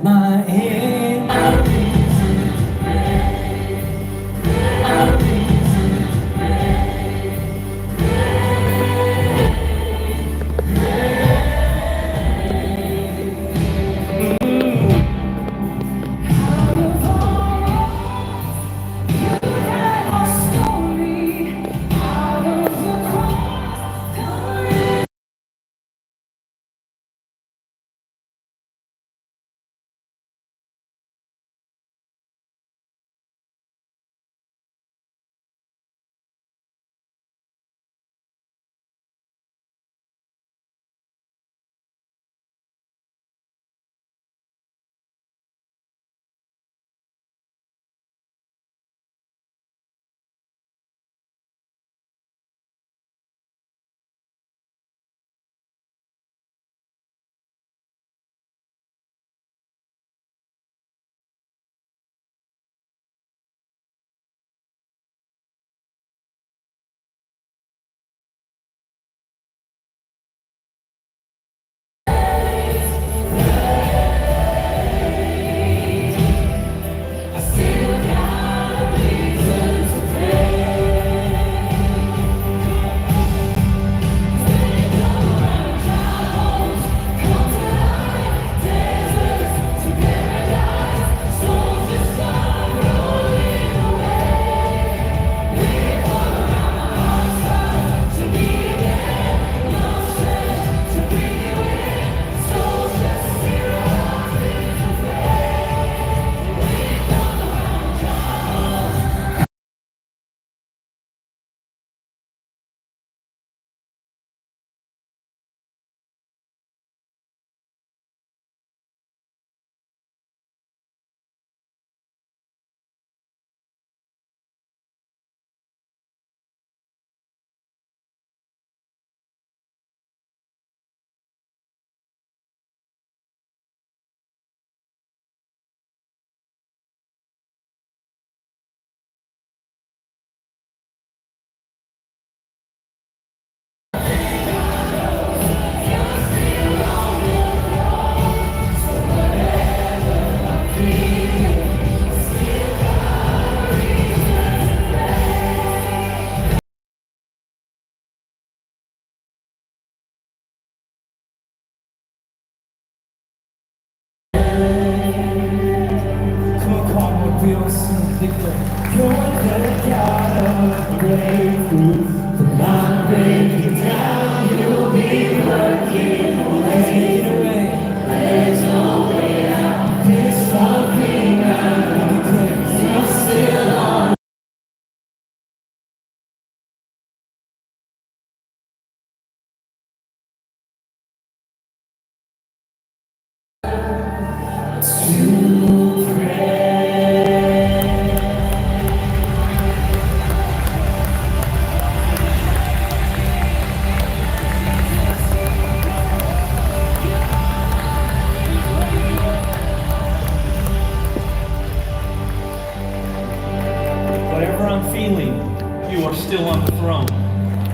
my enemy. You're the God of breakthrough. From my breaking down, you'll be working. Let's get it away. There's no way out. There's something I declare. You're still on. To pray. Whatever I'm feeling, you are still on the throne.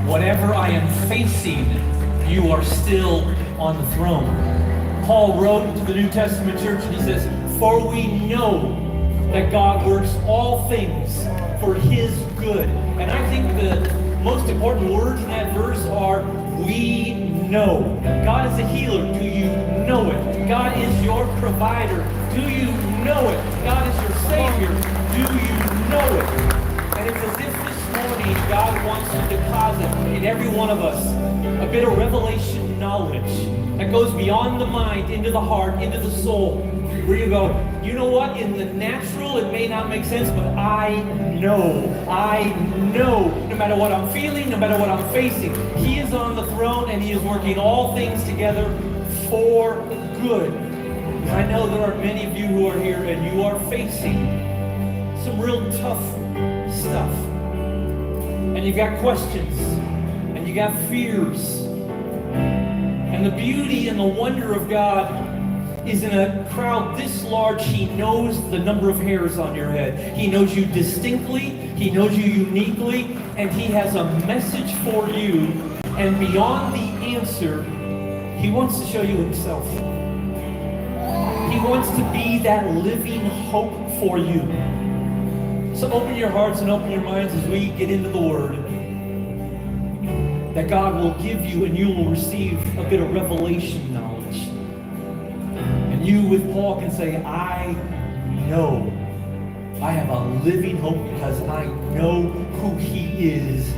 Whatever I am facing, you are still on the throne. Paul wrote to the New Testament church and he says, "For we know that God works all things for his good." And I think the most important words in that verse are, we know. God is a healer. Do you know it? God is your provider. Do you know it? God is your Savior. Do you know it? And it's as if this morning God wants to deposit in every one of us a bit of revelation knowledge that goes beyond the mind, into the heart, into the soul, where you go, you know what, in the natural it may not make sense, but I know, no matter what I'm feeling, no matter what I'm facing, he is on the throne and he is working all things together for good. And I know there are many of you who are here and you are facing some real tough stuff. And you've got questions, and you got fears. And the beauty and the wonder of God is in a crowd this large, he knows the number of hairs on your head. He knows you distinctly, he knows you uniquely, and he has a message for you. And beyond the answer, he wants to show you himself. He wants to be that living hope for you. So open your hearts and open your minds as we get into the Word. That God will give you and you will receive a bit of revelation knowledge. And you with Paul can say, I know I have a living hope because I know who He is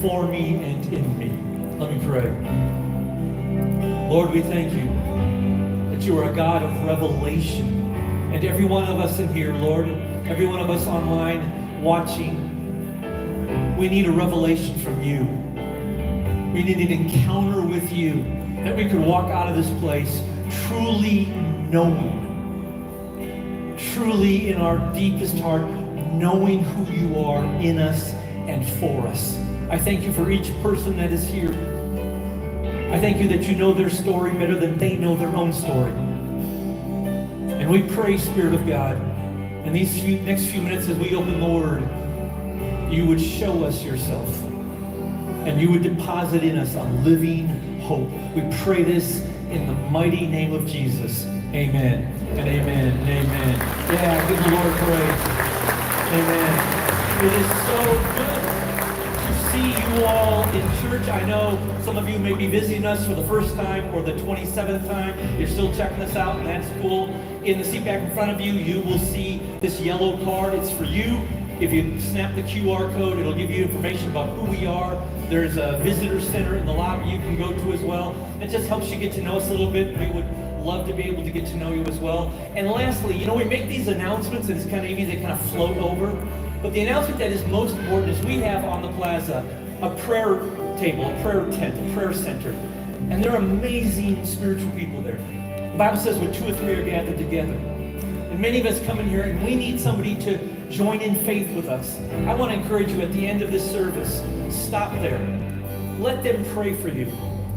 for me and in me. Let me pray. Lord, we thank you that you are a God of revelation. And every one of us in here, Lord, every one of us online watching, we need a revelation from you. We need an encounter with you that we could walk out of this place truly knowing, truly in our deepest heart, knowing who you are in us and for us. I thank you for each person that is here. I thank you that you know their story better than they know their own story. And we pray, Spirit of God, in these next few minutes as we open the Word, you would show us yourself. And you would deposit in us a living hope. We pray this in the mighty name of Jesus. Amen and amen and amen. Yeah, give the Lord praise. Amen. It is so good to see you all in church. I know some of you may be visiting us for the first time or the 27th time. You're still checking us out, and that's cool. In the seat back in front of you, you will see this yellow card. It's for you. If you snap the QR code, it'll give you information about who we are. There's a visitor center in the lobby you can go to as well. It just helps you get to know us a little bit. We would love to be able to get to know you as well. And lastly, we make these announcements, and it's kind of easy, they kind of float over. But the announcement that is most important is we have on the plaza a prayer table, a prayer tent, a prayer center. And there are amazing spiritual people there. The Bible says when 2 or 3 are gathered together. And many of us come in here and we need somebody to join in faith with us. I want to encourage you at the end of this service, stop there. Let them pray for you.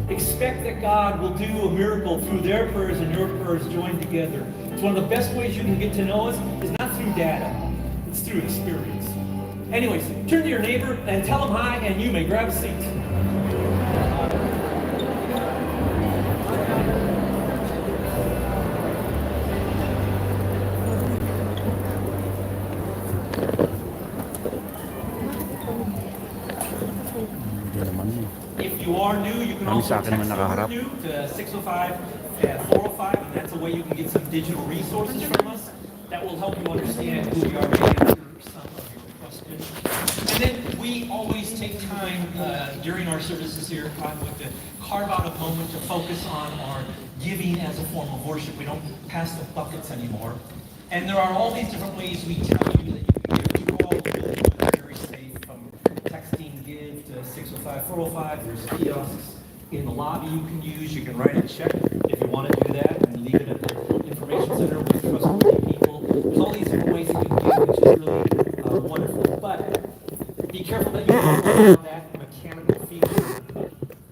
Expect that God will do a miracle through their prayers and your prayers joined together. It's one of the best ways you can get to know us is not through data, it's through experience. Anyways, turn to your neighbor and tell them hi, and you may grab a seat. If you are new, you can also text the word new to 605 and 405, and that's a way you can get some digital resources from us that will help you understand who we are, maybe answer some of your questions. And then we always take time during our services here at Cottonwood to carve out a moment to focus on our giving as a form of worship. We don't pass the buckets anymore. And there are all these different ways we tell you that you can give. You all feel very safe from texting give to 605-405. There's kiosks in the lobby you can use. You can write a check if you want to do that and leave it at the information center with trustworthy people. There's all these different ways you can give, which is really wonderful. But be careful that you don't allow that mechanical feature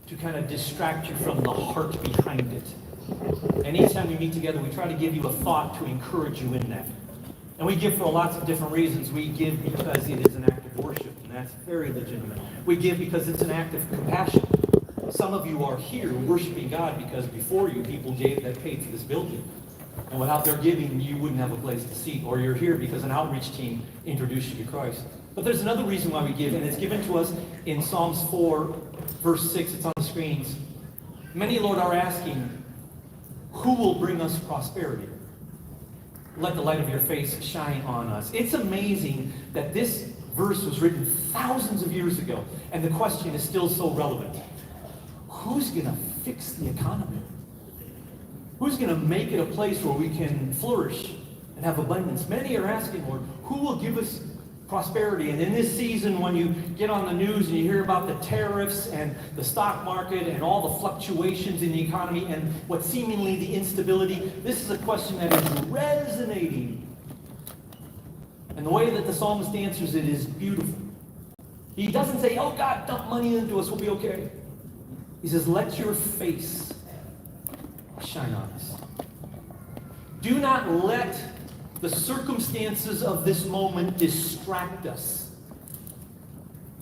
to kind of distract you from the heart behind it. And each time we meet together, we try to give you a thought to encourage you in that. And we give for lots of different reasons. We give because it is an act of worship, and that's very legitimate. We give because it's an act of compassion. Some of you are here worshiping God because before you, people gave that paid for this building. And without their giving, you wouldn't have a place to seat. Or you're here because an outreach team introduced you to Christ. But there's another reason why we give, and it's given to us in Psalms 4, verse 6. It's on the screens. Many, Lord, are asking, who will bring us prosperity? Let the light of your face shine on us. It's amazing that this verse was written thousands of years ago, and the question is still so relevant. Who's going to fix the economy? Who's going to make it a place where we can flourish and have abundance? Many are asking, Lord, who will give us prosperity? And in this season, when you get on the news and you hear about the tariffs and the stock market and all the fluctuations in the economy and what seemingly the instability, this is a question that is resonating. And the way that the psalmist answers it is beautiful. He doesn't say, oh God, dump money into us, we'll be okay. He says, let your face shine on us. Do not let the circumstances of this moment distract us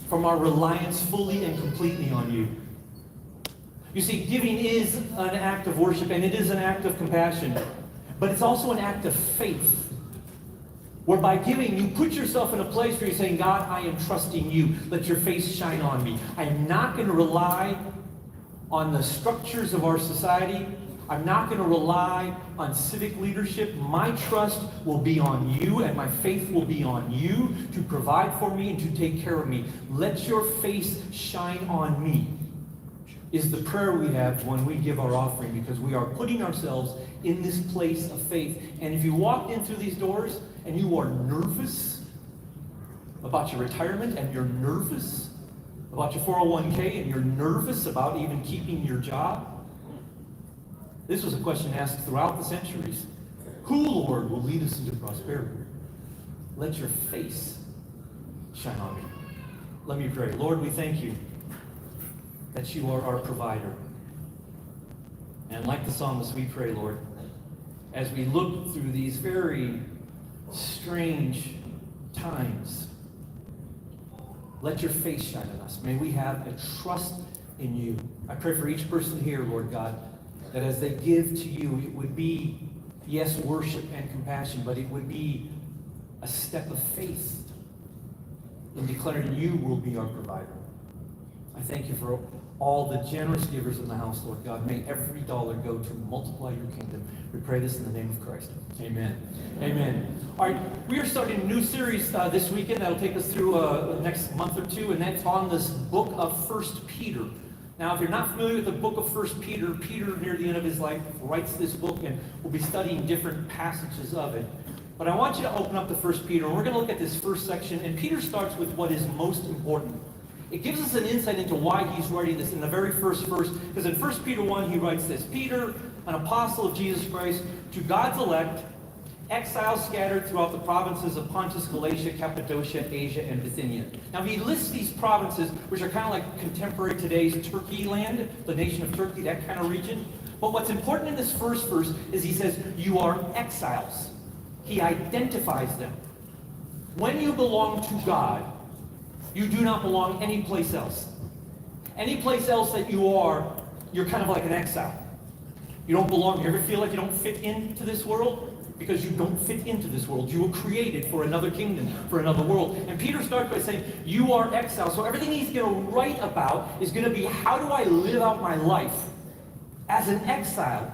from our reliance fully and completely on you. You see, giving is an act of worship, and it is an act of compassion. But it's also an act of faith, where by giving, you put yourself in a place where you're saying, God, I am trusting you. Let your face shine on me. I am not going to rely on the structures of our society. I'm not going to rely on civic leadership. My trust will be on you, and my faith will be on you to provide for me and to take care of me. Let your face shine on me is the prayer we have when we give our offering, because we are putting ourselves in this place of faith. And if you walked in through these doors and you are nervous about your retirement, and you're nervous about your 401k, and you're nervous about even keeping your job, this was a question asked throughout the centuries. Who, Lord, will lead us into prosperity? Let your face shine on me. Let me pray. Lord, we thank you that you are our provider. And like the psalmist, we pray, Lord, as we look through these very strange times, let your face shine on us. May we have a trust in you. I pray for each person here, Lord God, that as they give to you, it would be, yes, worship and compassion, but it would be a step of faith in declaring you will be our provider. I thank you for all the generous givers in the house, Lord God. May every dollar go to multiply your kingdom. We pray this in the name of Christ. Amen. Amen. All right, we are starting a new series this weekend that'll take us through the next month or two, and that's on this book of 1 Peter. Now, if you're not familiar with the book of 1 Peter, Peter, near the end of his life, writes this book, and we'll be studying different passages of it. But I want you to open up to 1 Peter, and we're going to look at this first section, and Peter starts with what is most important. It gives us an insight into why he's writing this in the very first verse, because in 1 Peter 1, he writes this: Peter, an apostle of Jesus Christ, to God's elect, exiles scattered throughout the provinces of Pontus, Galatia, Cappadocia, Asia, and Bithynia. Now, he lists these provinces, which are kind of like contemporary today's Turkey land, the nation of Turkey, that kind of region. But what's important in this first verse is he says, you are exiles. He identifies them. When you belong to God, you do not belong any place else. Any place else that you are, you're kind of like an exile. You don't belong. You ever feel like you don't fit into this world? Because you don't fit into this world. You were created for another kingdom, for another world. And Peter starts by saying, you are exiles. So everything he's going to write about is going to be, how do I live out my life as an exile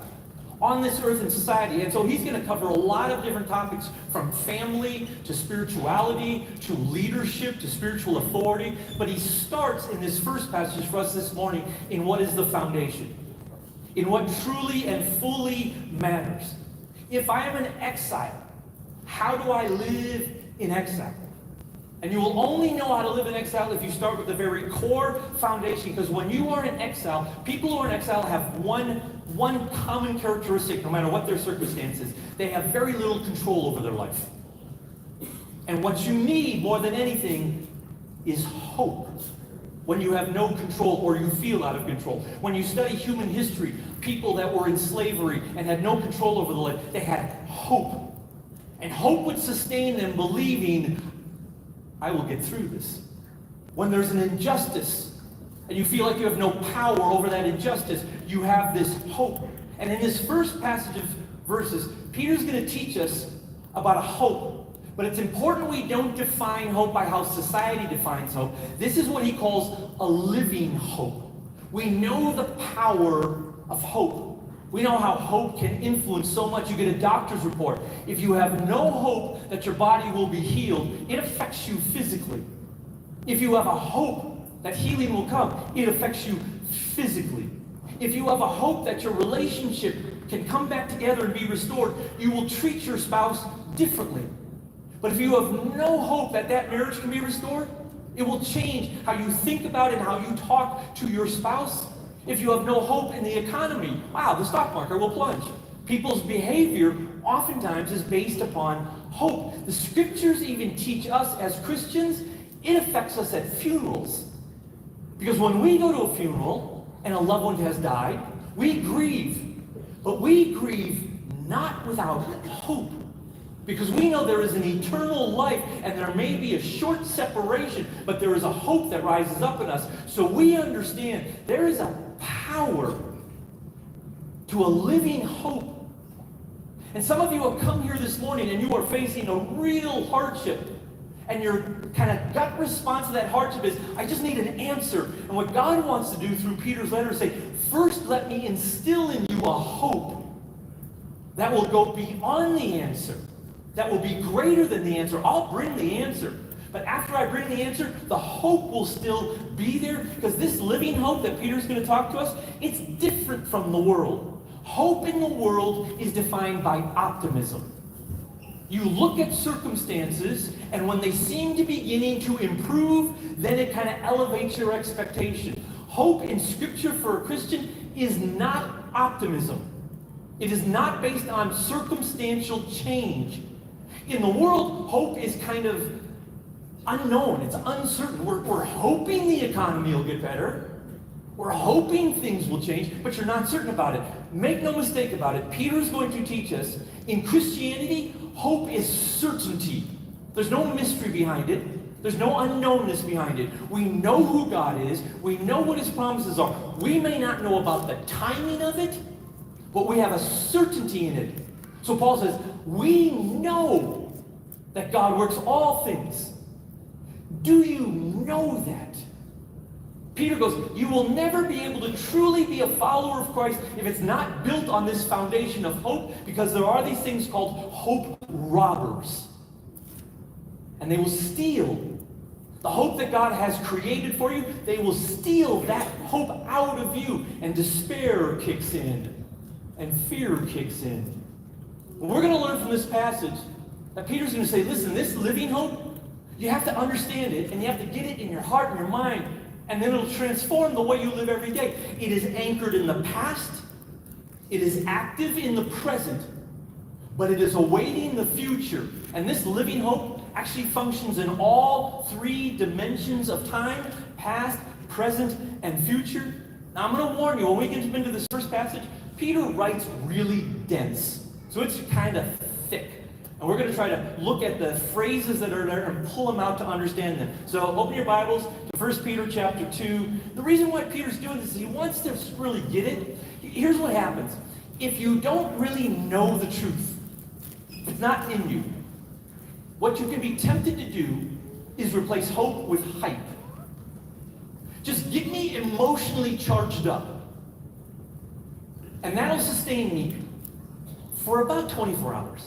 on this earth and society? And so he's going to cover a lot of different topics, from family to spirituality to leadership to spiritual authority. But he starts in this first passage for us this morning in what is the foundation, in what truly and fully matters. If I am an exile, how do I live in exile? And you will only know how to live in exile if you start with the very core foundation, because when you are in exile, people who are in exile have one common characteristic, no matter what their circumstances. They have very little control over their life. And what you need more than anything is hope. When you have no control, or you feel out of control. When you study human history, people that were in slavery and had no control over their life, they had hope. And hope would sustain them, believing, I will get through this. When there's an injustice, and you feel like you have no power over that injustice, you have this hope. And in this first passage of verses, Peter's going to teach us about a hope. But it's important we don't define hope by how society defines hope. This is what he calls a living hope. We know the power of hope. We know how hope can influence so much. You get a doctor's report. If you have no hope that your body will be healed, it affects you physically. If you have a hope that healing will come, it affects you physically. If you have a hope that your relationship can come back together and be restored, you will treat your spouse differently. But if you have no hope that that marriage can be restored, it will change how you think about it and how you talk to your spouse. If you have no hope in the economy, wow, the stock market will plunge. People's behavior oftentimes is based upon hope. The scriptures even teach us as Christians, it affects us at funerals. Because when we go to a funeral and a loved one has died, we grieve. But we grieve not without hope. Because we know there is an eternal life, and there may be a short separation, but there is a hope that rises up in us. So we understand there is a power to a living hope And some of you have come here this morning and you are facing a real hardship. And your kind of gut response to that hardship is, I just need an answer. And what God wants to do through Peter's letter is say, first let me instill in you a hope that will go beyond the answer, that will be greater than the answer. I'll bring the answer. But after I bring the answer, the hope will still be there, because this living hope that Peter's going to talk to us, it's different from the world. Hope in the world is defined by optimism. You look at circumstances, and when they seem to be beginning to improve, then it kind of elevates your expectation. Hope in Scripture for a Christian is not optimism. It is not based on circumstantial change. In the world, hope is kind of unknown. It's uncertain. We're hoping the economy will get better. We're hoping things will change, but you're not certain about it. Make no mistake about it. Peter's going to teach us, in Christianity, hope is certainty. There's no mystery behind it. There's no unknownness behind it. We know who God is. We know what His promises are. We may not know about the timing of it, but we have a certainty in it. So Paul says, we know that God works all things. Do you know that? Peter goes, you will never be able to truly be a follower of Christ if it's not built on this foundation of hope, because there are these things called hope robbers. And they will steal the hope that God has created for you. They will steal that hope out of you, and despair kicks in, and fear kicks in. We're going to learn from this passage that Peter's going to say, listen, this living hope, you have to understand it, and you have to get it in your heart and your mind, and then it'll transform the way you live every day. It is anchored in the past, it is active in the present, but it is awaiting the future. And this living hope actually functions in all three dimensions of time: past, present, and future. Now I'm going to warn you, when we get into this first passage, Peter writes really dense. So it's kind of thick. And we're going to try to look at the phrases that are there and pull them out to understand them. So open your Bibles to 1 Peter chapter 2. The reason why Peter's doing this is he wants to really get it. Here's what happens. If you don't really know the truth, it's not in you, what you can be tempted to do is replace hope with hype. Just get me emotionally charged up, and that'll sustain me for about 24 hours.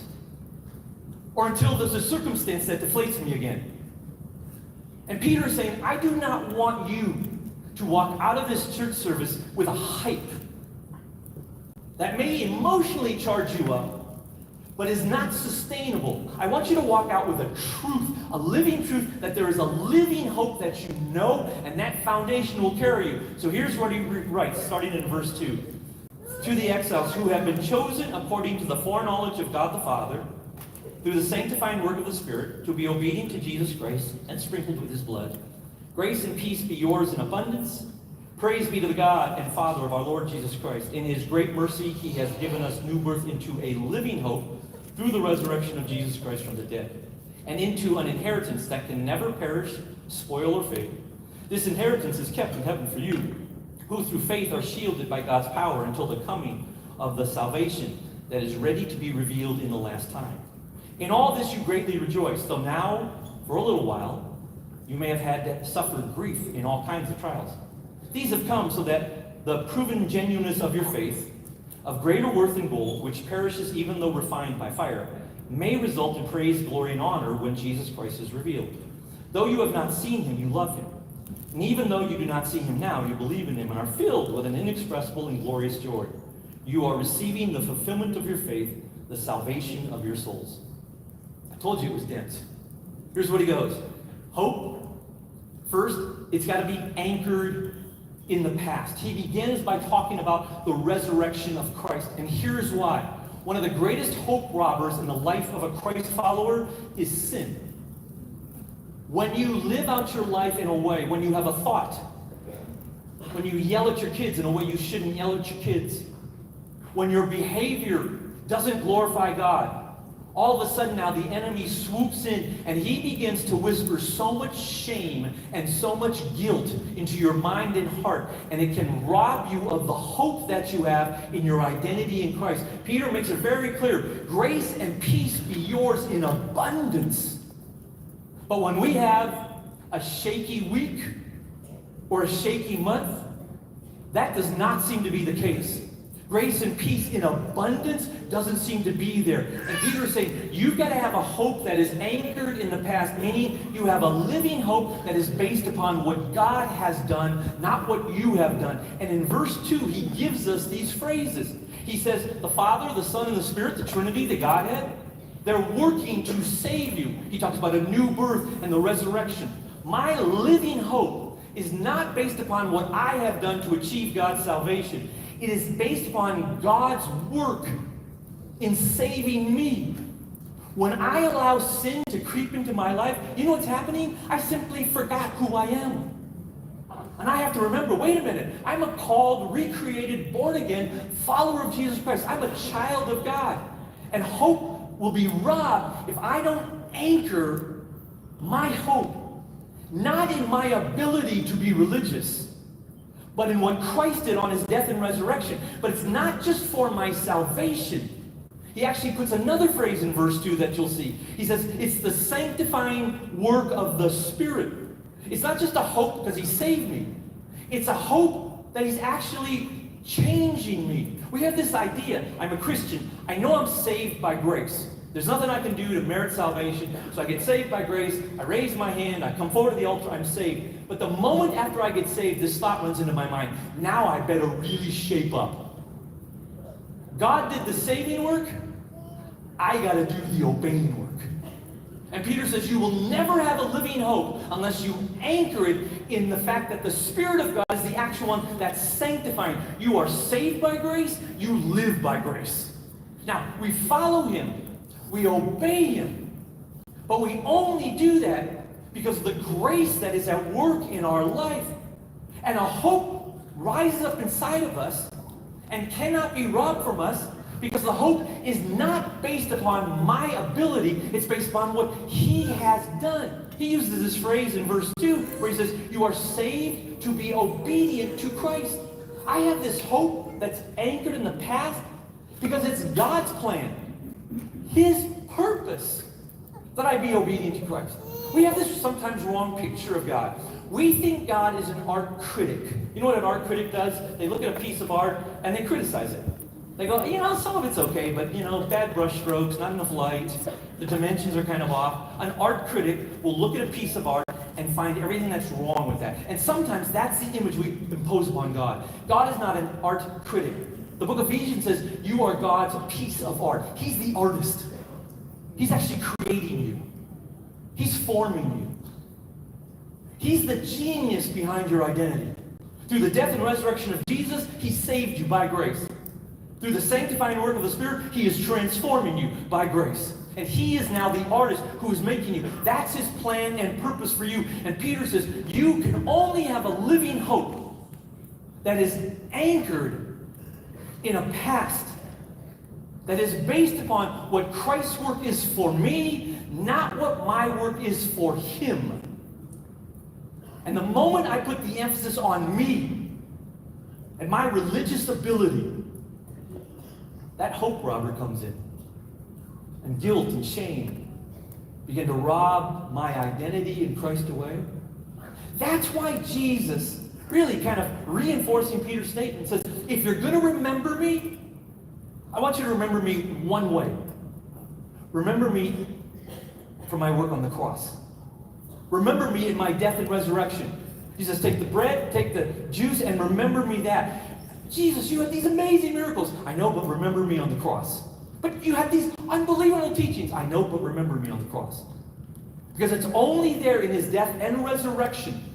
Or until there's a circumstance that deflates me again. And Peter is saying, I do not want you to walk out of this church service with a hype that may emotionally charge you up, but is not sustainable. I want you to walk out with a truth, a living truth, that there is a living hope that you know, and that foundation will carry you. So here's what he writes, starting in verse 2. To the exiles who have been chosen according to the foreknowledge of God the Father, through the sanctifying work of the Spirit, to be obedient to Jesus Christ and sprinkled with His blood. Grace and peace be yours in abundance. Praise be to the God and Father of our Lord Jesus Christ. In His great mercy, He has given us new birth into a living hope through the resurrection of Jesus Christ from the dead, and into an inheritance that can never perish, spoil, or fade. This inheritance is kept in heaven for you, who through faith are shielded by God's power until the coming of the salvation that is ready to be revealed in the last time. In all this you greatly rejoice, though now, for a little while, you may have had to suffer grief in all kinds of trials. These have come so that the proven genuineness of your faith, of greater worth than gold, which perishes even though refined by fire, may result in praise, glory, and honor when Jesus Christ is revealed. Though you have not seen Him, you love Him. And even though you do not see Him now, you believe in Him and are filled with an inexpressible and glorious joy. You are receiving the fulfillment of your faith, the salvation of your souls. I told you it was dense. Here's what he goes. Hope, first, it's got to be anchored in the past. He begins by talking about the resurrection of Christ. And here's why. One of the greatest hope robbers in the life of a Christ follower is sin. When you live out your life in a way, when you have a thought, when you yell at your kids in a way you shouldn't yell at your kids, when your behavior doesn't glorify God, all of a sudden now the enemy swoops in and he begins to whisper so much shame and so much guilt into your mind and heart, and it can rob you of the hope that you have in your identity in Christ. Peter makes it very clear, grace and peace be yours in abundance. But when we have a shaky week or a shaky month, that does not seem to be the case. Grace and peace in abundance doesn't seem to be there. And Peter is saying, you've got to have a hope that is anchored in the past, meaning you have a living hope that is based upon what God has done, not what you have done. And in verse 2, he gives us these phrases. He says, the Father, the Son, and the Spirit, the Trinity, the Godhead, they're working to save you. He talks about a new birth and the resurrection. My living hope is not based upon what I have done to achieve God's salvation. It is based upon God's work in saving me. When I allow sin to creep into my life, you know what's happening? I simply forgot who I am. And I have to remember, wait a minute, I'm a called, recreated, born-again follower of Jesus Christ. I'm a child of God. And hope will be robbed if I don't anchor my hope, not in my ability to be religious, but in what Christ did on his death and resurrection. But it's not just for my salvation. He actually puts another phrase in verse 2 that you'll see. He says, it's the sanctifying work of the Spirit. It's not just a hope because he saved me. It's a hope that he's actually changing me. We have this idea, I'm a Christian. I know I'm saved by grace. There's nothing I can do to merit salvation. So I get saved by grace. I raise my hand. I come forward to the altar. I'm saved. But the moment after I get saved, this thought runs into my mind. Now I better really shape up. God did the saving work. I got to do the obeying work. And Peter says you will never have a living hope unless you anchor it in the fact that the Spirit of God is the actual one that's sanctifying. You are saved by grace. You live by grace. Now, we follow him. We obey him. But we only do that because of the grace that is at work in our life. And a hope rises up inside of us and cannot be robbed from us because the hope is not based upon my ability. It's based upon what he has done. He uses this phrase in verse 2 where he says, you are saved to be obedient to Christ. I have this hope that's anchored in the past because it's God's plan. His purpose that I be obedient to Christ. We have this sometimes wrong picture of God. We think God is an art critic. You know what an art critic does? They look at a piece of art and they criticize it. They go, some of it's okay, but, bad brush strokes, not enough light, the dimensions are kind of off. An art critic will look at a piece of art and find everything that's wrong with that. And sometimes that's the image we impose upon God. God is not an art critic. The book of Ephesians says, you are God's piece of art. He's the artist. He's actually creating you. He's forming you. He's the genius behind your identity. Through the death and resurrection of Jesus, he saved you by grace. Through the sanctifying work of the Spirit, he is transforming you by grace. And he is now the artist who is making you. That's his plan and purpose for you. And Peter says, you can only have a living hope that is anchored in a past that is based upon what Christ's work is for me, not what my work is for him. And the moment I put the emphasis on me and my religious ability, that hope robber comes in. And guilt and shame begin to rob my identity in Christ away. That's why Jesus, really kind of reinforcing Peter's statement, says, if you're going to remember me, I want you to remember me one way. Remember me for my work on the cross. Remember me in my death and resurrection. He says, take the bread, take the juice, and remember me that. Jesus, you had these amazing miracles. I know, but remember me on the cross. But you had these unbelievable teachings. I know, but remember me on the cross. Because it's only there in his death and resurrection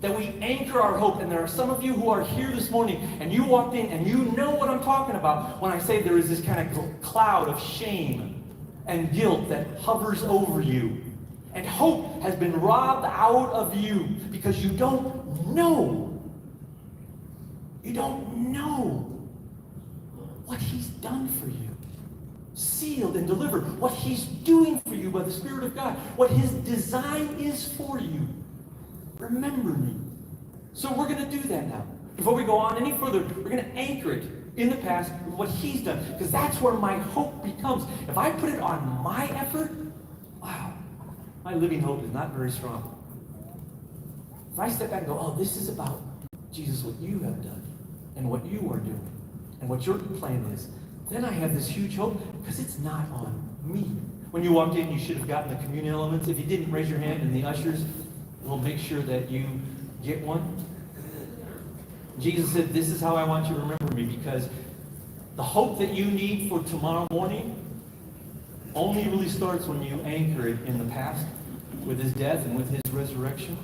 that we anchor our hope. And there are some of you who are here this morning, and you walked in, and you know what I'm talking about when I say there is this kind of cloud of shame and guilt that hovers over you. And hope has been robbed out of you because you don't know. You don't know what he's done for you. sealed and delivered, what he's doing for you by the Spirit of God, what his design is for you. Remember me. So we're going to do that now. Before we go on any further, we're going to anchor it in the past with what he's done, because that's where my hope becomes. If I put it on my effort, wow, my living hope is not very strong. If I step back and go, oh, this is about Jesus, what you have done, and what you are doing, and what your plan is, then I have this huge hope, because it's not on me. When you walked in, you should have gotten the communion elements. If you didn't, raise your hand, and the ushers will make sure that you get one. Jesus said, this is how I want you to remember me, because the hope that you need for tomorrow morning only really starts when you anchor it in the past with his death and with his resurrection.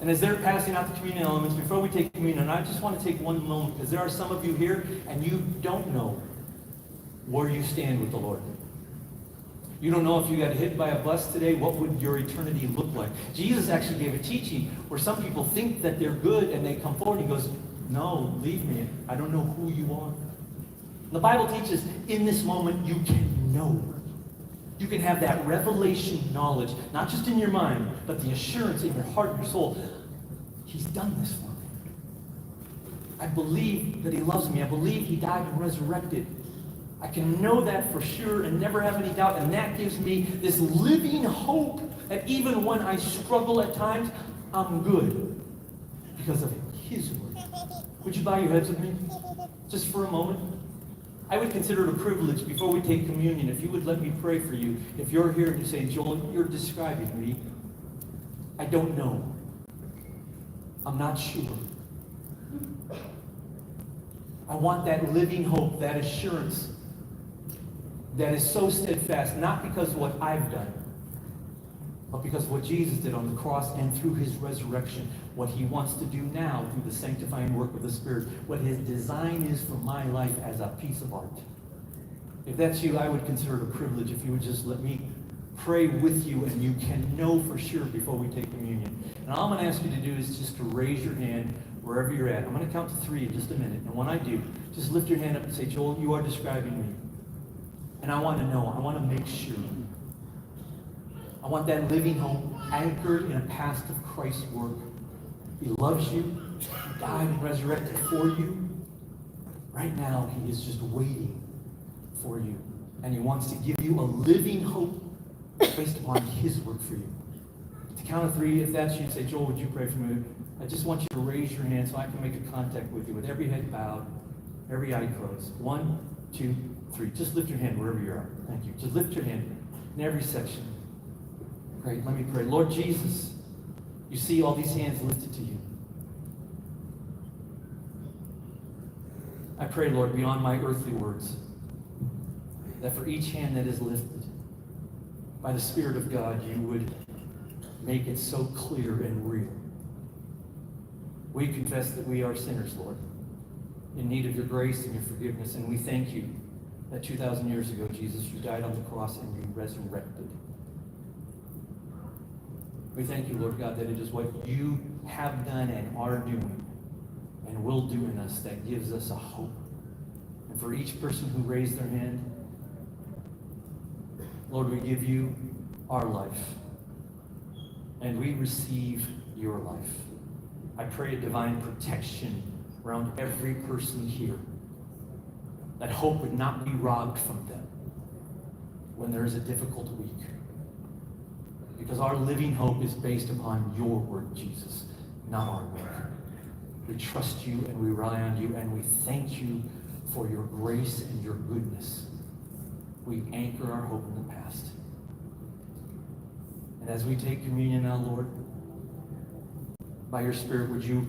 And as they're passing out the communion elements, before we take communion, I just want to take one moment, because there are some of you here and you don't know where you stand with the Lord. You don't know if you got hit by a bus today, what would your eternity look like? Jesus actually gave a teaching where some people think that they're good and they come forward and he goes, no, leave me. I don't know who you are. The Bible teaches in this moment you can know. You can have that revelation knowledge, not just in your mind, but the assurance in your heart and your soul. He's done this for me. I believe that he loves me. I believe he died and resurrected. I can know that for sure and never have any doubt, and that gives me this living hope that even when I struggle at times, I'm good because of his word. Would you bow your heads with me just for a moment? I would consider it a privilege before we take communion if you would let me pray for you. If you're here and you say, Joel, you're describing me. I don't know. I'm not sure. I want that living hope, that assurance that is so steadfast, not because of what I've done, but because of what Jesus did on the cross and through his resurrection, what he wants to do now through the sanctifying work of the Spirit, what his design is for my life as a piece of art. If that's you, I would consider it a privilege if you would just let me pray with you and you can know for sure before we take communion. And all I'm going to ask you to do is just to raise your hand wherever you're at. I'm going to count to 3 in just a minute. And when I do, just lift your hand up and say, Joel, you are describing me. And I want to know, I want to make sure. I want that living hope anchored in a past of Christ's work. He loves you. He died and resurrected for you. Right now, he is just waiting for you. And he wants to give you a living hope based upon his work for you. To count of 3, if that's you, say, Joel, would you pray for me? I just want you to raise your hand so I can make a contact with you with every head bowed, every eye closed. 1, 2, 3. Just lift your hand wherever you are. Thank you. Just lift your hand in every section. Great. Let me pray. Lord Jesus, you see all these hands lifted to you. I pray, Lord, beyond my earthly words, that for each hand that is lifted, by the Spirit of God, you would make it so clear and real. We confess that we are sinners, Lord, in need of your grace and your forgiveness, and we thank you that 2,000 years ago, Jesus, you died on the cross and you resurrected. We thank you, Lord God, that it is what you have done and are doing and will do in us that gives us a hope. And for each person who raised their hand, Lord, we give you our life and we receive your life. I pray a divine protection around every person here, that hope would not be robbed from them when there is a difficult week. Because our living hope is based upon your word, Jesus, not our word. We trust you and we rely on you and we thank you for your grace and your goodness. We anchor our hope in the past. And as we take communion now, Lord, by your Spirit, would you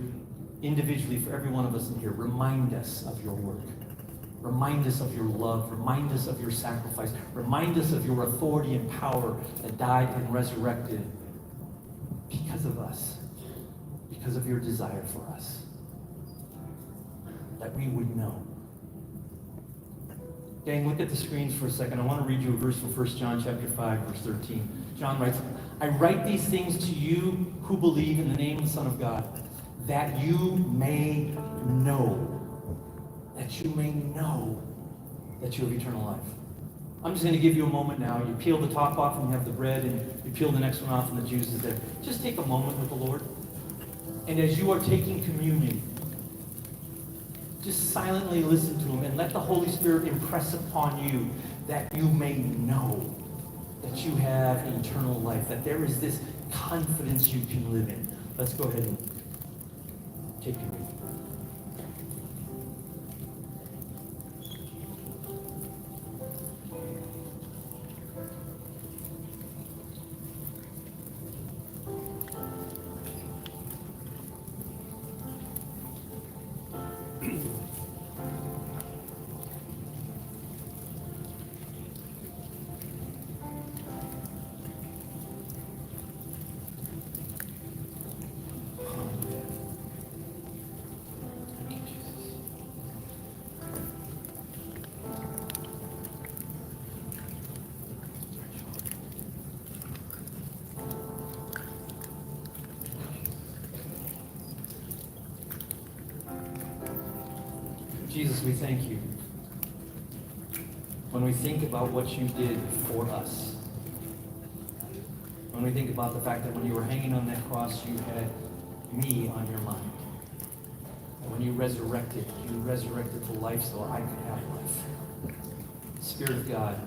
individually, for every one of us in here, remind us of your work. Remind us of your love. Remind us of your sacrifice. Remind us of your authority and power that died and resurrected because of us, because of your desire for us, that we would know. Gang, look at the screens for a second. I want to read you a verse from 1 John chapter 5, verse 13. John writes, I write these things to you who believe in the name of the Son of God, that you may know that you have eternal life. I'm just going to give you a moment now. You peel the top off and you have the bread, and you peel the next one off and the juice is there. Just take a moment with the Lord. And as you are taking communion, just silently listen to Him and let the Holy Spirit impress upon you that you may know that you have eternal life, that there is this confidence you can live in. Let's go ahead and take communion. Jesus, we thank you. When we think about what you did for us, when we think about the fact that when you were hanging on that cross, you had me on your mind. And when you resurrected to life so I could have life. Spirit of God,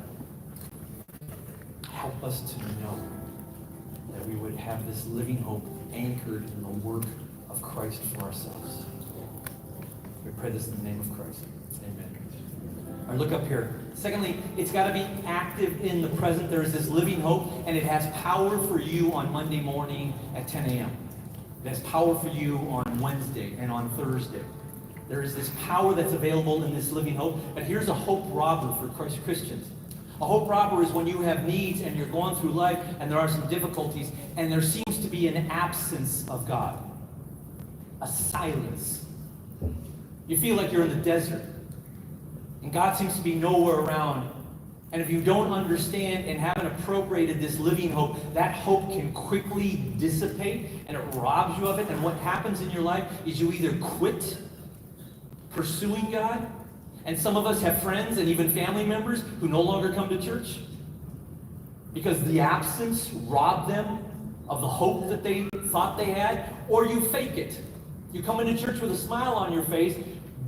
help us to know that we would have this living hope anchored in the work of Christ for ourselves. We pray this in the name of Christ. Amen. All right, look up here. Secondly, it's got to be active in the present. There is this living hope, and it has power for you on Monday morning at 10 a.m. It has power for you on Wednesday and on Thursday. There is this power that's available in this living hope. But here's a hope robber for Christians. A hope robber is when you have needs and you're going through life and there are some difficulties and there seems to be an absence of God. A silence. You feel like you're in the desert, and God seems to be nowhere around. And if you don't understand and haven't appropriated this living hope, that hope can quickly dissipate, and it robs you of it. And what happens in your life is you either quit pursuing God, and some of us have friends and even family members who no longer come to church because the absence robbed them of the hope that they thought they had, or you fake it. You come into church with a smile on your face,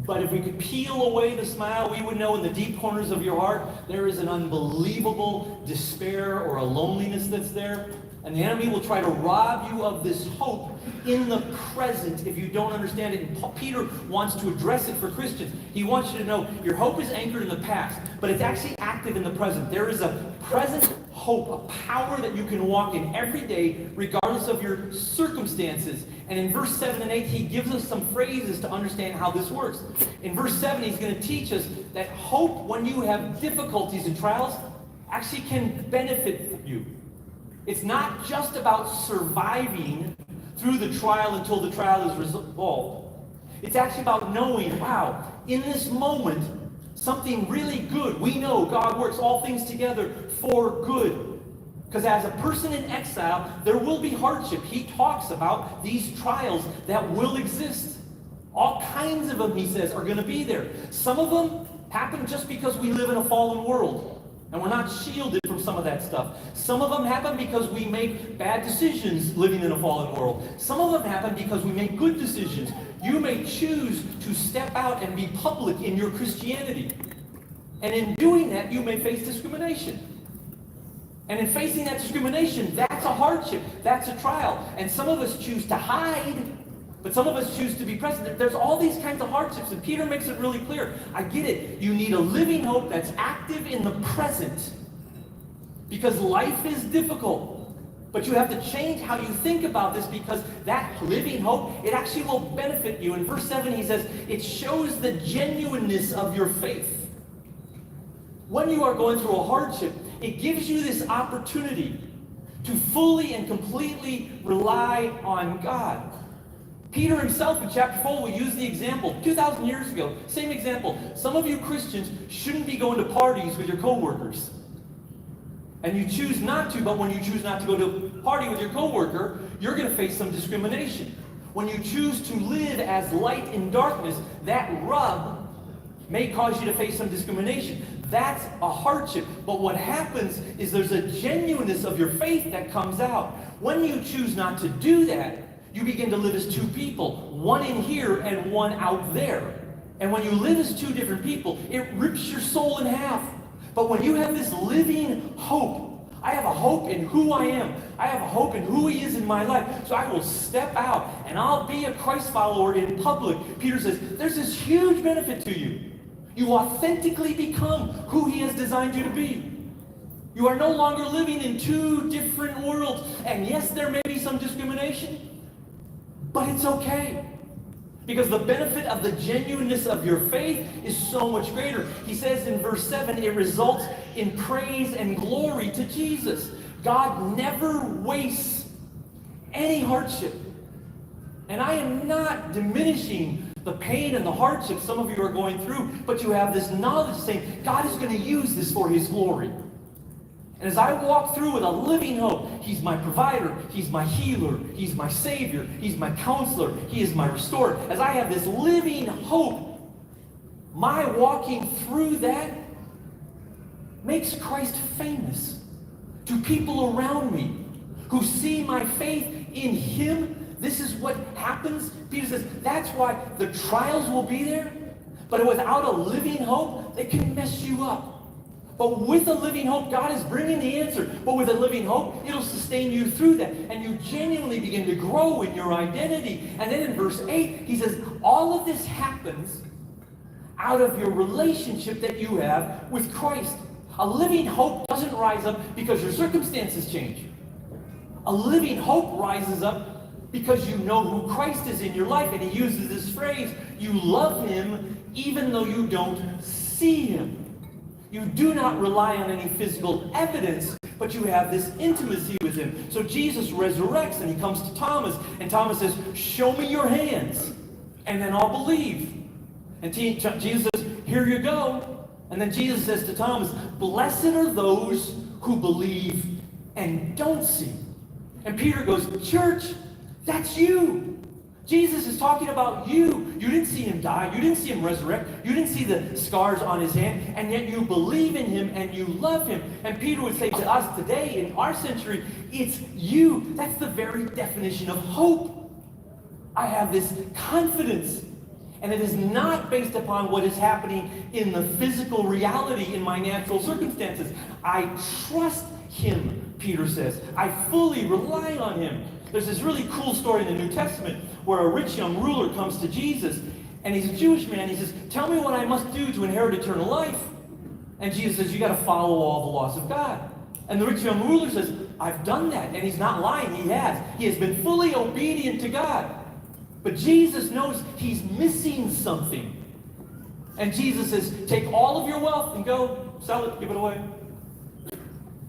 but if we could peel away the smile, we would know in the deep corners of your heart there is an unbelievable despair or a loneliness that's there. And the enemy will try to rob you of this hope in the present if you don't understand it. And Peter wants to address it for Christians. He wants you to know your hope is anchored in the past, but it's actually active in the present. There is a present hope, a power that you can walk in every day regardless of your circumstances. And in verse 7 and 8, he gives us some phrases to understand how this works. In verse 7, he's going to teach us that hope, when you have difficulties and trials, actually can benefit you. It's not just about surviving through the trial until the trial is resolved. It's actually about knowing, wow, in this moment, something really good. We know God works all things together for good. Because as a person in exile, there will be hardship. He talks about these trials that will exist. All kinds of them, he says, are going to be there. Some of them happen just because we live in a fallen world. And we're not shielded from some of that stuff. Some of them happen because we make bad decisions living in a fallen world. Some of them happen because we make good decisions. You may choose to step out and be public in your Christianity. And in doing that, you may face discrimination. And in facing that discrimination, that's a hardship. That's a trial. And some of us choose to hide, but some of us choose to be present. There's all these kinds of hardships, and Peter makes it really clear. I get it. You need a living hope that's active in the present because life is difficult. But you have to change how you think about this because that living hope, it actually will benefit you. In verse 7, he says, it shows the genuineness of your faith. When you are going through a hardship, it gives you this opportunity to fully and completely rely on God. Peter himself in chapter 4 will use the example 2,000 years ago. Same example. Some of you Christians shouldn't be going to parties with your coworkers. And you choose not to, but when you choose not to go to a party with your coworker, you're going to face some discrimination. When you choose to live as light in darkness, that rub may cause you to face some discrimination. That's a hardship. But what happens is there's a genuineness of your faith that comes out. When you choose not to do that, you begin to live as two people, one in here and one out there. And when you live as two different people, it rips your soul in half. But when you have this living hope, I have a hope in who I am. I have a hope in who He is in my life. So I will step out and I'll be a Christ follower in public. Peter says, there's this huge benefit to you. You authentically become who He has designed you to be. You are no longer living in two different worlds. And yes, there may be some discrimination, but it's okay. Because the benefit of the genuineness of your faith is so much greater. He says in verse 7, it results in praise and glory to Jesus. God never wastes any hardship. And I am not diminishing the pain and the hardship some of you are going through, but you have this knowledge saying, God is going to use this for His glory. And as I walk through with a living hope, He's my provider, He's my healer, He's my Savior, He's my counselor, He is my restorer. As I have this living hope, my walking through that makes Christ famous to people around me who see my faith in Him. This is what happens. Peter says, that's why the trials will be there, but without a living hope, they can mess you up. But with a living hope, God is bringing the answer. But with a living hope, it'll sustain you through that. And you genuinely begin to grow in your identity. And then in verse 8, he says, all of this happens out of your relationship that you have with Christ. A living hope doesn't rise up because your circumstances change. A living hope rises up because you know who Christ is in your life. And he uses this phrase, you love Him even though you don't see Him. You do not rely on any physical evidence, but you have this intimacy with Him. So Jesus resurrects and He comes to Thomas, and Thomas says, show me your hands, and then I'll believe. And Jesus says, here you go. And then Jesus says to Thomas, blessed are those who believe and don't see. And Peter goes, church, that's you. Jesus is talking about you. You didn't see Him die. You didn't see Him resurrect. You didn't see the scars on His hand. And yet you believe in Him and you love Him. And Peter would say to us today, in our century, it's you. That's the very definition of hope. I have this confidence. And it is not based upon what is happening in the physical reality in my natural circumstances. I trust Him, Peter says. I fully rely on Him. There's this really cool story in the New Testament where a rich young ruler comes to Jesus, and he's a Jewish man. He says, tell me what I must do to inherit eternal life. And Jesus says, you got to follow all the laws of God. And the rich young ruler says, I've done that. And he's not lying. He has. He has been fully obedient to God. But Jesus knows he's missing something. And Jesus says, take all of your wealth and go sell it, give it away.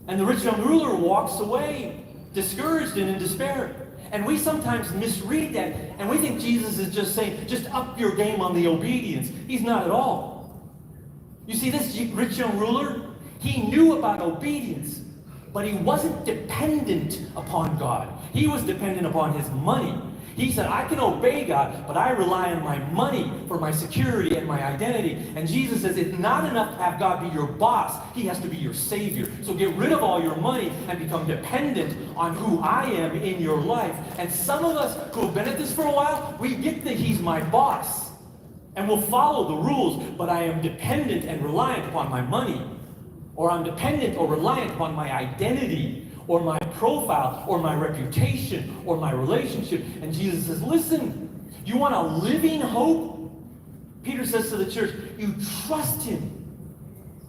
And the rich young ruler walks away, discouraged and in despair. And we sometimes misread that, and we think Jesus is just saying, just up your game on the obedience. He's not at all. You see, this rich young ruler, he knew about obedience, but he wasn't dependent upon God. He was dependent upon his money. He said, I can obey God, but I rely on my money for my security and my identity. And Jesus says, it's not enough to have God be your boss. He has to be your Savior. So get rid of all your money and become dependent on who I am in your life. And some of us who have been at this for a while, we get that He's my boss. And we'll follow the rules, but I am dependent and reliant upon my money. Or I'm dependent or reliant upon my identity, or my profile, or my reputation, or my relationship. And Jesus says, listen, you want a living hope? Peter says to the church, you trust Him.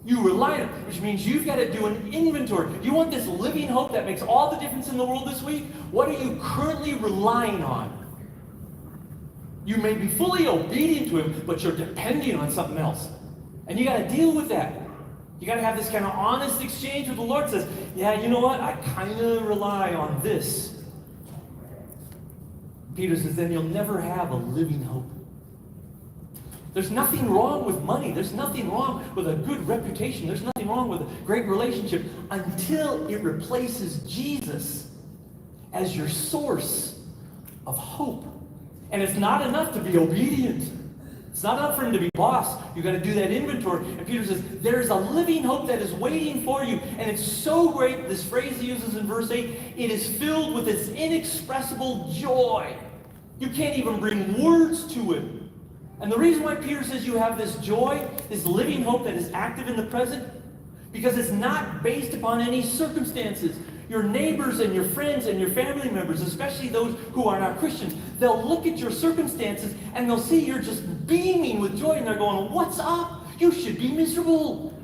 You rely on Him, which means you've got to do an inventory. You want this living hope that makes all the difference in the world this week? What are you currently relying on? You may be fully obedient to Him, but you're depending on something else. And you got to deal with that. You got to have this kind of honest exchange with the Lord. Says, yeah, you know what? I kind of rely on this. Peter says, then you'll never have a living hope. There's nothing wrong with money. There's nothing wrong with a good reputation. There's nothing wrong with a great relationship until it replaces Jesus as your source of hope. And it's not enough to be obedient. It's not enough for him to be boss. You've got to do that inventory. And Peter says, there's a living hope that is waiting for you. And it's so great, this phrase he uses in verse 8, it is filled with this inexpressible joy. You can't even bring words to it. And the reason why Peter says you have this joy, this living hope that is active in the present, because it's not based upon any circumstances. Your neighbors and your friends and your family members, especially those who are not Christians, they'll look at your circumstances and they'll see you're just beaming with joy and they're going, what's up? You should be miserable.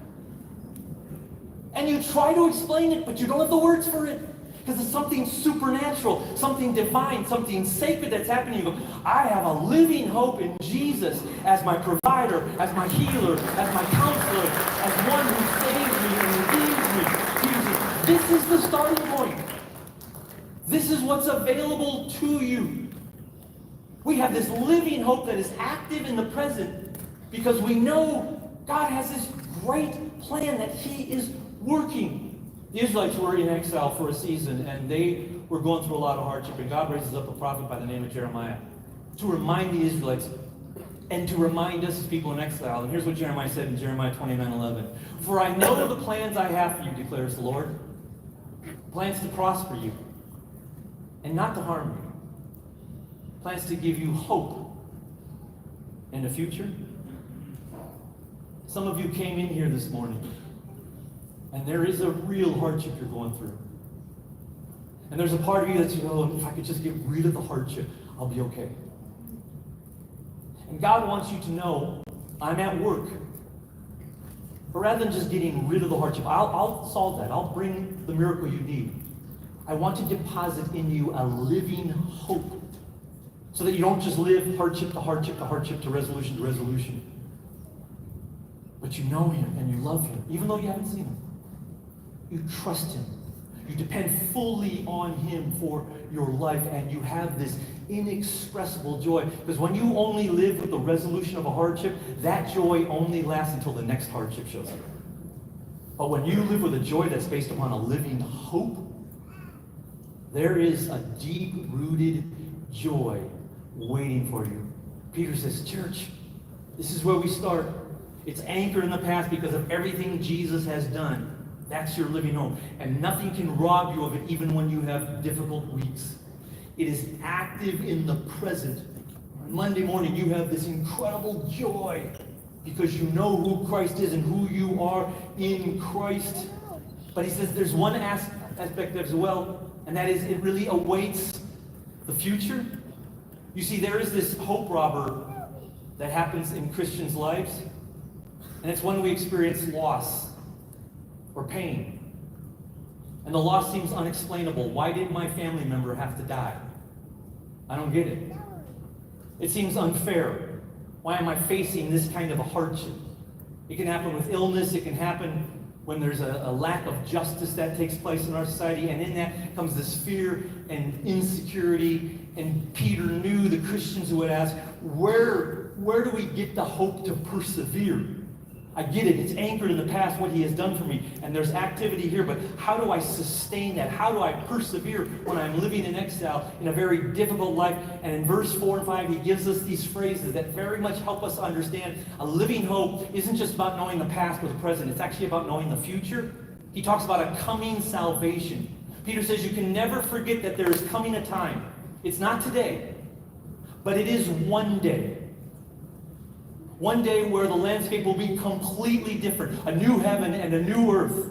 And you try to explain it, but you don't have the words for it. Because it's something supernatural, something divine, something sacred that's happening. You go, I have a living hope in Jesus as my provider, as my healer, as my counselor, as one who saves me and redeems me. Jesus, this is the starting point. This is what's available to you. We have this living hope that is active in the present because we know God has this great plan that He is working. The Israelites were in exile for a season, and they were going through a lot of hardship, and God raises up a prophet by the name of Jeremiah to remind the Israelites and to remind us as people in exile. And here's what Jeremiah said in Jeremiah 29:11. For I know the plans I have for you, declares the Lord. Plans to prosper you and not to harm you. Plans to give you hope and a future. Some of you came in here this morning, and there is a real hardship you're going through. And there's a part of you that's, if I could just get rid of the hardship, I'll be okay. And God wants you to know, I'm at work. But rather than just getting rid of the hardship, I'll solve that. I'll bring the miracle you need. I want to deposit in you a living hope so that you don't just live hardship to hardship to hardship to resolution to resolution. But you know Him and you love Him, even though you haven't seen Him. You trust Him. You depend fully on Him for your life, and you have this inexpressible joy. Because when you only live with the resolution of a hardship, that joy only lasts until the next hardship shows up. But when you live with a joy that's based upon a living hope, there is a deep-rooted joy waiting for you. Peter says, church, this is where we start. It's anchored in the past because of everything Jesus has done. That's your living hope. And nothing can rob you of it even when you have difficult weeks. It is active in the present. On Monday morning, you have this incredible joy because you know who Christ is and who you are in Christ. But he says there's one aspect as well, and that is it really awaits the future. You see, there is this hope robber that happens in Christians' lives, and it's when we experience loss or pain. And the loss seems unexplainable. Why did my family member have to die? I don't get it. It seems unfair. Why am I facing this kind of a hardship? It can happen with illness. It can happen when there's a lack of justice that takes place in our society. And in that comes this fear and insecurity. And Peter knew the Christians who would ask, where do we get the hope to persevere? I get it. It's anchored in the past, what He has done for me. And there's activity here, but how do I sustain that? How do I persevere when I'm living in exile in a very difficult life? And in verse 4 and 5, he gives us these phrases that very much help us understand a living hope isn't just about knowing the past or the present. It's actually about knowing the future. He talks about a coming salvation. Peter says you can never forget that there is coming a time. It's not today, but it is one day. One day where the landscape will be completely different. A new heaven and a new earth.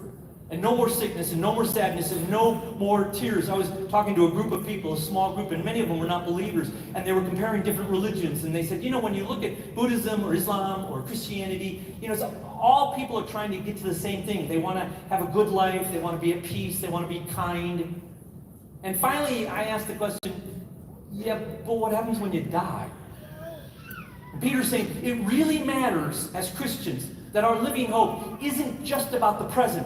And no more sickness and no more sadness and no more tears. I was talking to a group of people, a small group, and many of them were not believers. And they were comparing different religions. And they said, when you look at Buddhism or Islam or Christianity, all people are trying to get to the same thing. They want to have a good life. They want to be at peace. They want to be kind. And finally, I asked the question, but what happens when you die? Peter's saying it really matters as Christians that our living hope isn't just about the present,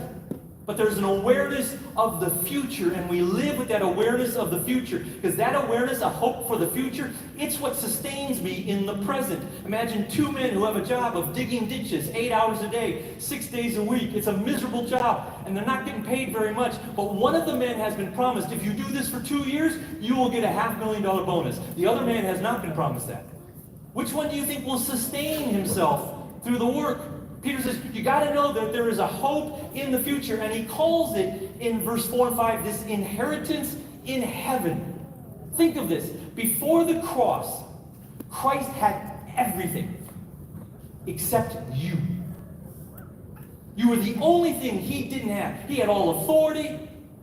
but there's an awareness of the future, and we live with that awareness of the future, because that awareness, a hope for the future, it's what sustains me in the present. Imagine two men who have a job of digging ditches 8 hours a day, 6 days a week. It's a miserable job, and they're not getting paid very much, but one of the men has been promised, if you do this for 2 years, you will get a $500,000 bonus. The other man has not been promised that. Which one do you think will sustain himself through the work? Peter says, you got to know that there is a hope in the future. And he calls it in verse 4 and 5, this inheritance in heaven. Think of this. Before the cross, Christ had everything except you. You were the only thing he didn't have. He had all authority,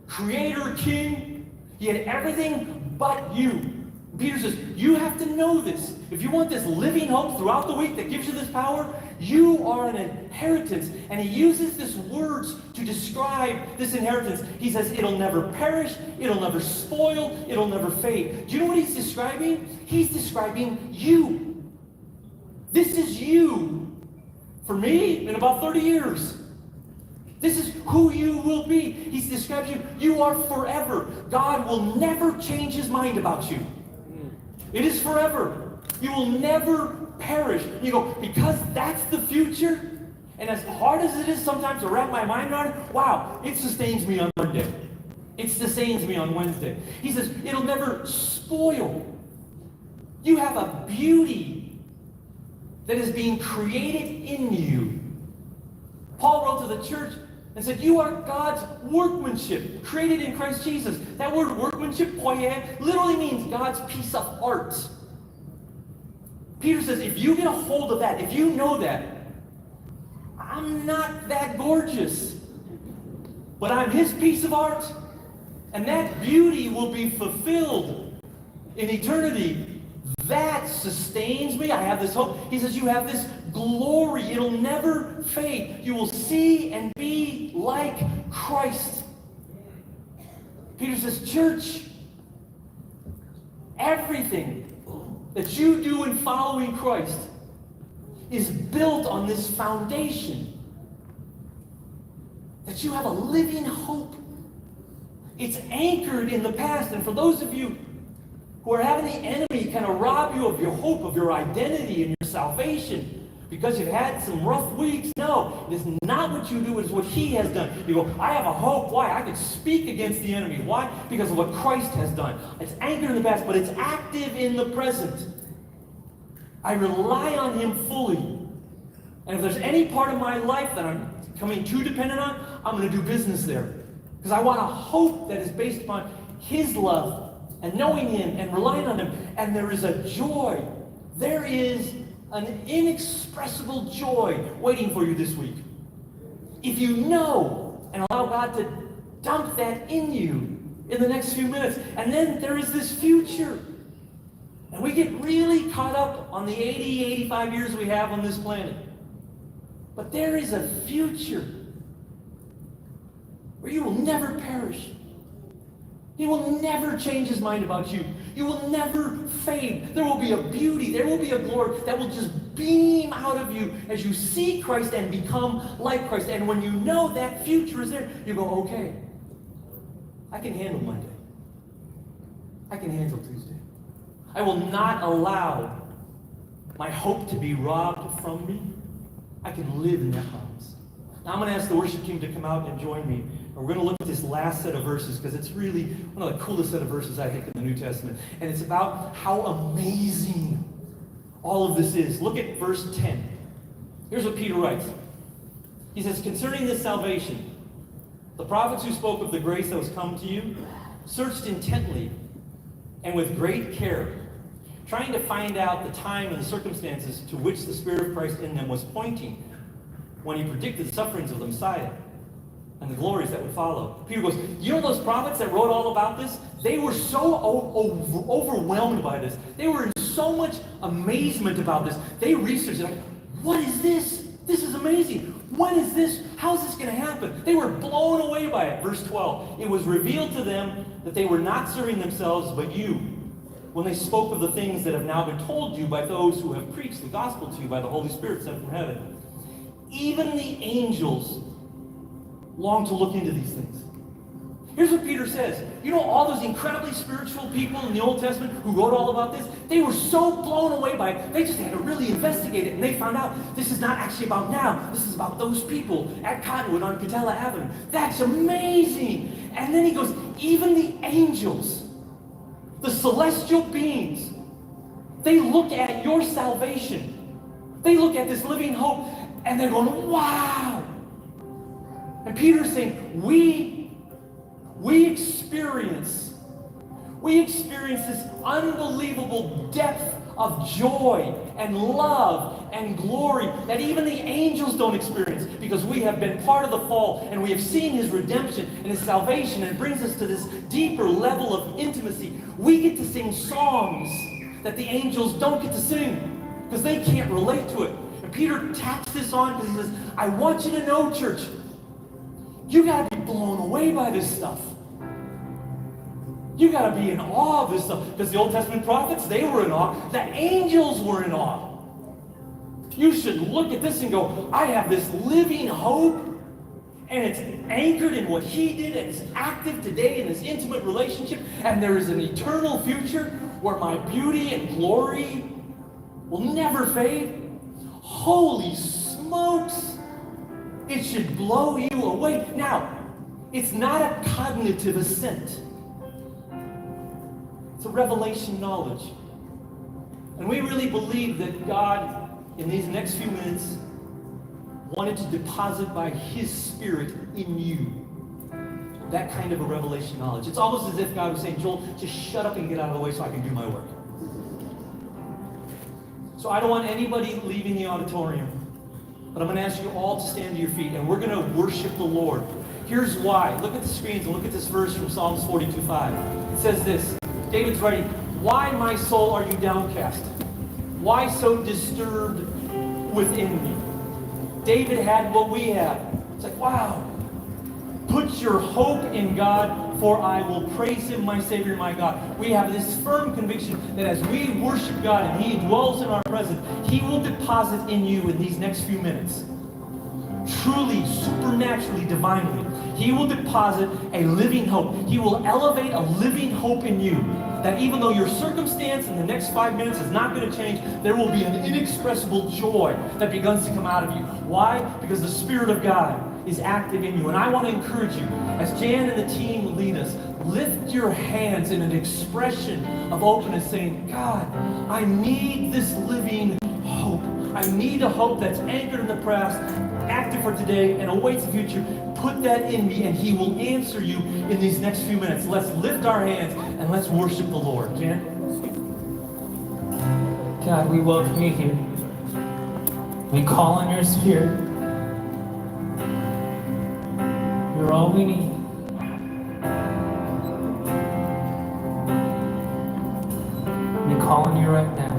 creator, king. He had everything but you. Peter says, you have to know this. If you want this living hope throughout the week that gives you this power, you are an inheritance. And he uses these words to describe this inheritance. He says, it'll never perish, it'll never spoil, it'll never fade. Do you know what he's describing? He's describing you. This is you. For me, in about 30 years. This is who you will be. He describes you. You are forever. God will never change his mind about you. It is forever. You will never perish. You go, because that's the future, and as hard as it is sometimes to wrap my mind around it, wow, it sustains me on Monday. It sustains me on Wednesday. He says, it'll never spoil. You have a beauty that is being created in you. Paul wrote to the church and said, you are God's workmanship, created in Christ Jesus. That word workmanship, poiema, literally means God's piece of art. Peter says, if you get a hold of that, if you know that, I'm not that gorgeous, but I'm his piece of art, and that beauty will be fulfilled in eternity. That sustains me. I have this hope. He says, you have this glory. It'll never fade. You will see and be like Christ. Peter says, church, everything that you do in following Christ is built on this foundation. That you have a living hope. It's anchored in the past. And for those of you who are having the enemy kind of rob you of your hope, of your identity and your salvation because you've had some rough weeks. No, it is not what you do, it is what he has done. You go, I have a hope. Why? I can speak against the enemy. Why? Because of what Christ has done. It's anchored in the past, but it's active in the present. I rely on him fully. And if there's any part of my life that I'm becoming too dependent on, I'm going to do business there. Because I want a hope that is based upon his love and knowing him and relying on him. And there is a joy. There is an inexpressible joy waiting for you this week. If you know and allow God to dump that in you in the next few minutes. And then there is this future. And we get really caught up on the 80, 85 years we have on this planet. But there is a future where you will never perish. He will never change his mind about you. You will never fade. There will be a beauty, there will be a glory that will just beam out of you as you see Christ and become like Christ. And when you know that future is there, you go, okay, I can handle Monday. I can handle Tuesday. I will not allow my hope to be robbed from me. I can live in that promise. Now I'm going to ask the worship team to come out and join me. And we're going to look at this last set of verses because it's really one of the coolest set of verses I think in the New Testament. And it's about how amazing all of this is. Look at verse 10. Here's what Peter writes. He says, concerning this salvation, the prophets who spoke of the grace that was come to you searched intently and with great care, trying to find out the time and the circumstances to which the Spirit of Christ in them was pointing when he predicted the sufferings of the Messiah and the glories that would follow. Peter goes, you know those prophets that wrote all about this? They were so overwhelmed by this. They were in so much amazement about this. They researched it. Like, what is this? This is amazing. When is this? How is this going to happen? They were blown away by it. Verse 12. It was revealed to them that they were not serving themselves but you when they spoke of the things that have now been told you by those who have preached the gospel to you by the Holy Spirit sent from heaven. Even the angels long to look into these things. Here's what Peter says. You know all those incredibly spiritual people in the Old Testament who wrote all about this? They were so blown away by it, they just had to really investigate it. And they found out this is not actually about now. This is about those people at Cottonwood on Catella Avenue. That's amazing. And then he goes, even the angels, the celestial beings, They look at your salvation. They look at this living hope and they're going, wow. And Peter's saying, we experience this unbelievable depth of joy and love and glory that even the angels don't experience, because we have been part of the fall and we have seen his redemption and his salvation, and it brings us to this deeper level of intimacy. We get to sing songs that the angels don't get to sing because they can't relate to it. And Peter tacks this on because he says, I want you to know, church, you got to be blown away by this stuff. You got to be in awe of this stuff. Because the Old Testament prophets, they were in awe. The angels were in awe. You should look at this and go, I have this living hope, and it's anchored in what he did, and it's active today in this intimate relationship, and there is an eternal future where my beauty and glory will never fade. Holy smokes! It should blow you away. Now, it's not a cognitive assent. It's a revelation knowledge. And we really believe that God, in these next few minutes, wanted to deposit by his Spirit in you that kind of a revelation knowledge. It's almost as if God was saying, Joel, just shut up and get out of the way so I can do my work. So I don't want anybody leaving the auditorium, but I'm going to ask you all to stand to your feet, and we're going to worship the Lord. Here's why. Look at the screens and look at this verse from Psalms 42:5. It says this. David's writing, why, my soul, are you downcast? Why so disturbed within me? David had what we have. It's like, wow. Put your hope in God, for I will praise him, my Savior, my God. We have this firm conviction that as we worship God and he dwells in our presence, he will deposit in you in these next few minutes, truly, supernaturally, divinely, he will deposit a living hope. He will elevate a living hope in you, that even though your circumstance in the next 5 minutes is not going to change, there will be an inexpressible joy that begins to come out of you. Why? Because the Spirit of God is active in you. And I want to encourage you, as Jan and the team lead us, lift your hands in an expression of openness, saying, God, I need this living hope. I need a hope that's anchored in the past, active for today, and awaits the future. Put that in me, and he will answer you in these next few minutes. Let's lift our hands, and let's worship the Lord. Jan? God, we welcome you here. We call on your Spirit. You're all we need. We call on you right now.